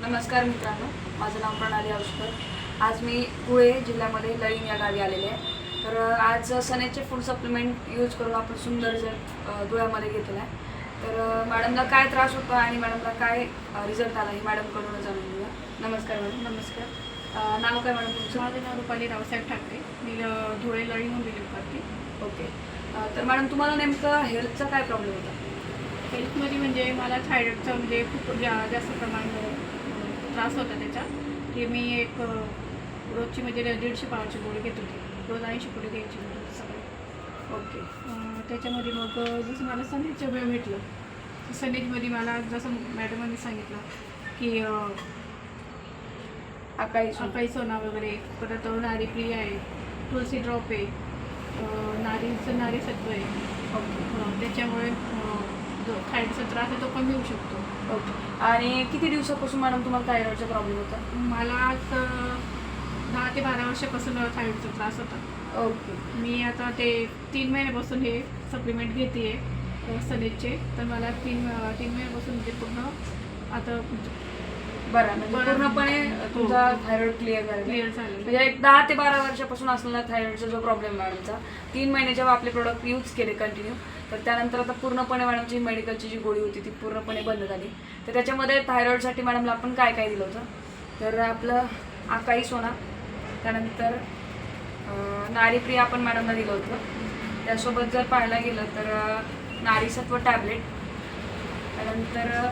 नमस्कार मित्रांनो, माझं नाव प्रणाली औषकर। आज मी धुळे जिल्ह्यामध्ये लळीण या गावी आलेले आहे। तर आज सनेचे फूड सप्लिमेंट यूज करून आपण सुंदर रिझल्ट धुळ्यामध्ये घेतला आहे। तर मॅडमला काय त्रास होता आणि मॅडमला काय रिझल्ट आला हे मॅडमकडून जाणून घेऊया। नमस्कार मॅडम। नमस्कार। नाव काय मॅडम तुमचं? माझं नाव रुपाली रावसाहेब ठाकरे, मी धुळे लळीहून बिलीव्ह करते। ओके, तर मॅडम तुम्हाला नेमकं हेल्थचा काय प्रॉब्लेम होता? हेल्थमध्ये म्हणजे मला थायरॉइडचा म्हणजे खूप जास्त प्रमाण त्रास होता त्याचा, की मी एक रोजची म्हणजे 150 पावाची गोळी घेत होती, रोज 80 पुढे घ्यायची होती सकाळी। ओके, त्याच्यामध्ये मग जसं मला सनेजचं वेळ भेटलं, सनेजमध्ये मला जसं मॅडमांनी सांगितलं की अकाई सोना वगैरे, परत नारी प्रिया आहे, तुळसी ड्रॉप आहे, नारी सत्व आहे। त्याच्यामुळे जो थायरॉइडचा त्रास आहे तो कमी होऊ शकतो। ओके, आणि किती दिवसापासून मॅडम तुम्हाला थायरॉइडचा प्रॉब्लेम होता? मला आज 10 ते 12 वर्षापासून थायरॉइडचा त्रास होता। ओके, मी आता ते 3 महिन्यापासून हे सप्लिमेंट घेते आहे सनेजचे। तर मला 3 महिन्यापासून ते पूर्ण आता बरं, म्हणजे पूर्णपणे तुमचा थायरॉइड क्लिअर झाला। झालं। म्हणजे एक 10 ते 12 वर्षापासून असलेला थायरॉइडचा जो प्रॉब्लेम मॅडमचा, 3 महिने जेव्हा आपले प्रोडक्ट यूज केले कंटिन्यू, तर त्यानंतर आता पूर्णपणे मॅडमची मेडिकलची जी गोळी होती ती पूर्णपणे बंद झाली। तर त्याच्यामध्ये थायरॉइडसाठी मॅडमला आपण काय काय दिलं होतं? तर आपलं अकाई सोना, त्यानंतर नारीप्रिया आपण मॅडमला दिलं होतं। त्यासोबत जर पाहायला गेलं तर नारीसत्व टॅबलेट, त्यानंतर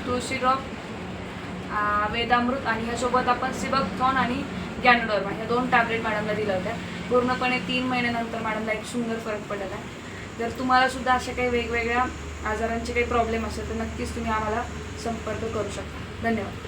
तुळशी ड्रॉप, वेदामृत, आणि ह्यासोबत आपण सिबकथॉन आणि गॅनोडर्मा ह्या 2 टॅबलेट मॅडमला दिल्या होत्या। पूर्णपणे 3 महिन्यानंतर मॅडमला एक सुंदर फरक पडलेला आहे। जर तुम्हाला सुद्धा अशा काही वेगवेगळ्या आजारांचे काही प्रॉब्लेम असेल तर नक्कीच तुम्ही आम्हाला संपर्क करू शकता। धन्यवाद।